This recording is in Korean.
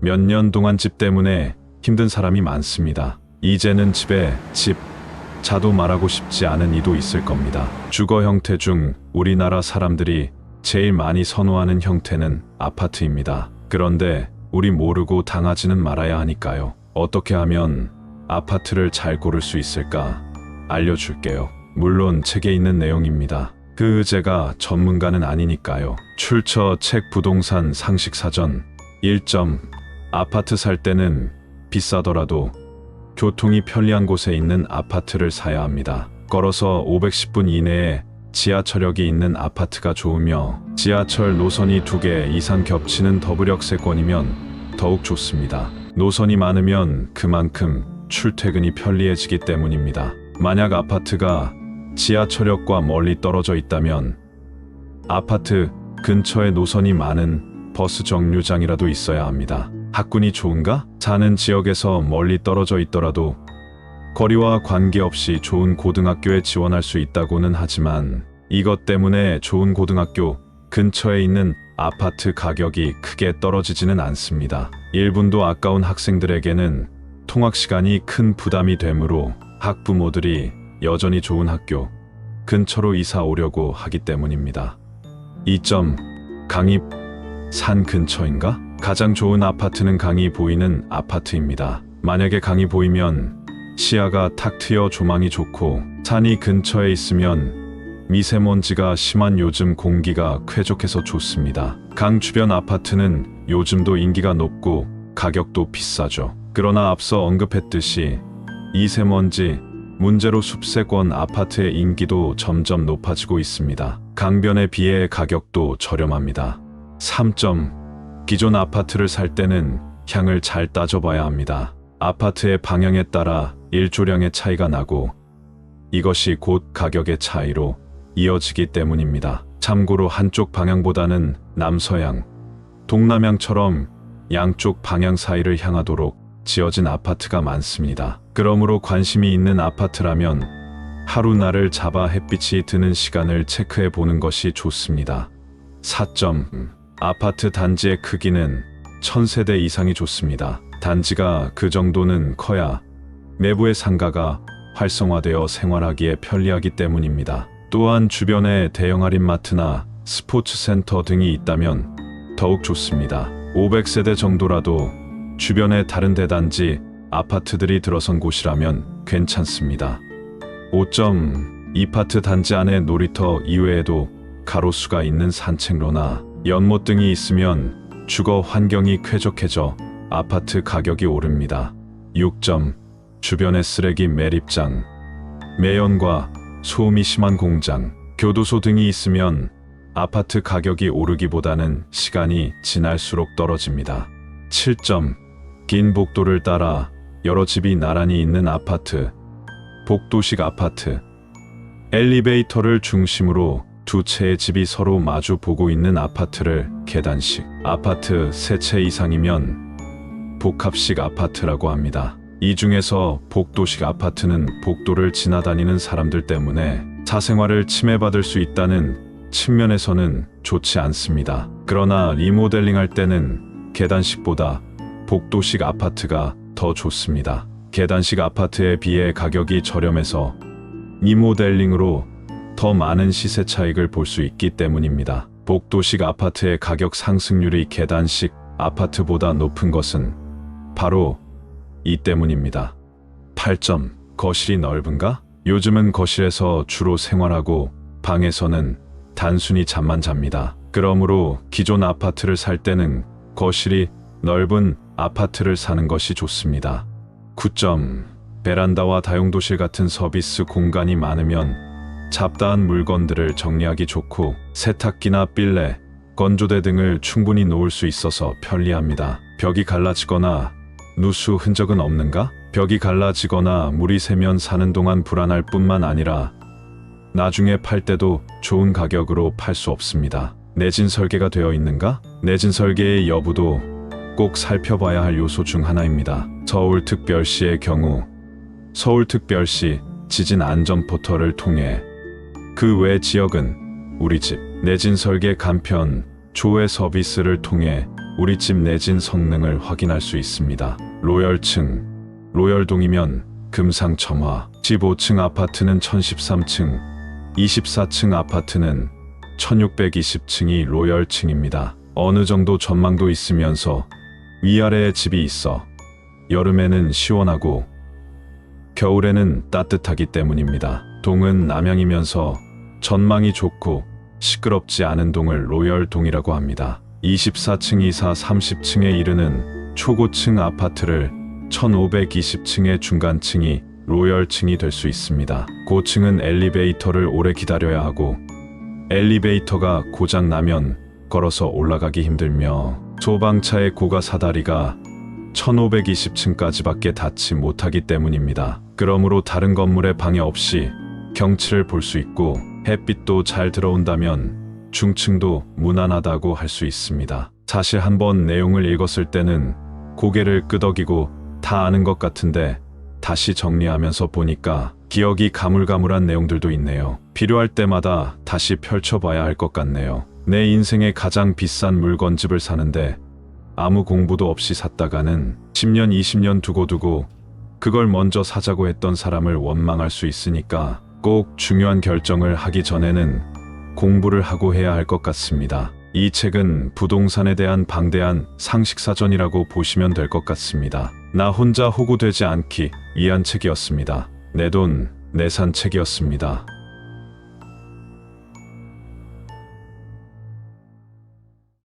몇 년 동안 집 때문에 힘든 사람이 많습니다. 이제는 집에 집, 자도 말하고 싶지 않은 이도 있을 겁니다. 주거 형태 중 우리나라 사람들이 제일 많이 선호하는 형태는 아파트입니다. 그런데 우리 모르고 당하지는 말아야 하니까요. 어떻게 하면 아파트를 잘 고를 수 있을까? 알려줄게요. 물론 책에 있는 내용입니다. 제가 전문가는 아니니까요. 출처 책 부동산 상식사전 1점. 아파트 살 때는 비싸더라도 교통이 편리한 곳에 있는 아파트를 사야 합니다. 걸어서 510분 이내에 지하철역이 있는 아파트가 좋으며 지하철 노선이 2개 이상 겹치는 더블역세권이면 더욱 좋습니다. 노선이 많으면 그만큼 출퇴근이 편리해지기 때문입니다. 만약 아파트가 지하철역과 멀리 떨어져 있다면 아파트 근처에 노선이 많은 버스 정류장이라도 있어야 합니다. 학군이 좋은가? 사는 지역에서 멀리 떨어져 있더라도 거리와 관계없이 좋은 고등학교에 지원할 수 있다고는 하지만 이것 때문에 좋은 고등학교 근처에 있는 아파트 가격이 크게 떨어지지는 않습니다. 1분도 아까운 학생들에게는 통학 시간이 큰 부담이 되므로 학부모들이 여전히 좋은 학교 근처로 이사 오려고 하기 때문입니다. 2점. 강이 산 근처인가? 가장 좋은 아파트는 강이 보이는 아파트입니다. 만약에 강이 보이면 시야가 탁 트여 조망이 좋고 산이 근처에 있으면 미세먼지가 심한 요즘 공기가 쾌적해서 좋습니다. 강 주변 아파트는 요즘도 인기가 높고 가격도 비싸죠. 그러나 앞서 언급했듯이 미세먼지 문제로 숲세권 아파트의 인기도 점점 높아지고 있습니다. 강변에 비해 가격도 저렴합니다. 3점. 기존 아파트를 살 때는 향을 잘 따져봐야 합니다. 아파트의 방향에 따라 일조량의 차이가 나고 이것이 곧 가격의 차이로 이어지기 때문입니다. 참고로 한쪽 방향보다는 남서향, 동남향처럼 양쪽 방향 사이를 향하도록 지어진 아파트가 많습니다. 그러므로 관심이 있는 아파트라면 하루 날을 잡아 햇빛이 드는 시간을 체크해 보는 것이 좋습니다. 4점. 아파트 단지의 크기는 1000세대 이상이 좋습니다. 단지가 그 정도는 커야 내부의 상가가 활성화되어 생활하기에 편리하기 때문입니다. 또한 주변에 대형 할인마트나 스포츠센터 등이 있다면 더욱 좋습니다. 500세대 정도라도 주변에 다른 대단지 아파트들이 들어선 곳이라면 괜찮습니다. 5점. 이파트 단지 안에 놀이터 이외에도 가로수가 있는 산책로나 연못 등이 있으면 주거 환경이 쾌적해져 아파트 가격이 오릅니다. 6점. 주변에 쓰레기 매립장, 매연과 소음이 심한 공장, 교도소 등이 있으면 아파트 가격이 오르기보다는 시간이 지날수록 떨어집니다. 7점. 긴 복도를 따라 여러 집이 나란히 있는 아파트, 복도식 아파트. 엘리베이터를 중심으로 두 채의 집이 서로 마주 보고 있는 아파트를 계단식 아파트 3채 이상이면 복합식 아파트라고 합니다. 이 중에서 복도식 아파트는 복도를 지나다니는 사람들 때문에 사생활을 침해받을 수 있다는 측면에서는 좋지 않습니다. 그러나 리모델링할 때는 계단식보다 복도식 아파트가 더 좋습니다. 계단식 아파트에 비해 가격이 저렴해서 리모델링으로 더 많은 시세 차익을 볼 수 있기 때문입니다. 복도식 아파트의 가격 상승률이 계단식 아파트보다 높은 것은 바로 이 때문입니다. 8점. 거실이 넓은가? 요즘은 거실에서 주로 생활하고 방에서는 단순히 잠만 잡니다. 그러므로 기존 아파트를 살 때는 거실이 넓은 아파트를 사는 것이 좋습니다. 9점. 베란다와 다용도실 같은 서비스 공간이 많으면 잡다한 물건들을 정리하기 좋고 세탁기나 빌래, 건조대 등을 충분히 놓을 수 있어서 편리합니다. 벽이 갈라지거나 누수 흔적은 없는가? 벽이 갈라지거나 물이 새면 사는 동안 불안할 뿐만 아니라 나중에 팔 때도 좋은 가격으로 팔 수 없습니다. 내진 설계가 되어 있는가? 내진 설계의 여부도 꼭 살펴봐야 할 요소 중 하나입니다. 서울특별시의 경우 서울특별시 지진 안전 포털을 통해 그 외 지역은 우리집 내진 설계 간편 조회 서비스를 통해 우리 집 내진 성능을 확인할 수 있습니다. 로열층, 로열동이면 금상첨화, 15층 아파트는 1013층, 24층 아파트는 1620층이 로열층입니다. 어느 정도 전망도 있으면서 위아래에 집이 있어 여름에는 시원하고 겨울에는 따뜻하기 때문입니다. 동은 남향이면서 전망이 좋고 시끄럽지 않은 동을 로열동이라고 합니다. 24층 이사 30층에 이르는 초고층 아파트를 1520층의 중간층이 로열층이 될 수 있습니다. 고층은 엘리베이터를 오래 기다려야 하고 엘리베이터가 고장 나면 걸어서 올라가기 힘들며 소방차의 고가 사다리가 1520층까지밖에 닿지 못하기 때문입니다. 그러므로 다른 건물에 방해 없이 경치를 볼 수 있고 햇빛도 잘 들어온다면 중층도 무난하다고 할 수 있습니다. 사실 한번 내용을 읽었을 때는 고개를 끄덕이고 다 아는 것 같은데 다시 정리하면서 보니까 기억이 가물가물한 내용들도 있네요. 필요할 때마다 다시 펼쳐봐야 할 것 같네요. 내 인생의 가장 비싼 물건집을 사는데 아무 공부도 없이 샀다가는 10년, 20년 두고두고 그걸 먼저 사자고 했던 사람을 원망할 수 있으니까 꼭 중요한 결정을 하기 전에는 공부를 하고 해야 할 것 같습니다. 이 책은 부동산에 대한 방대한 상식사전이라고 보시면 될 것 같습니다. 나 혼자 호구되지 않기 위한 책이었습니다. 내 돈, 내 산 책이었습니다.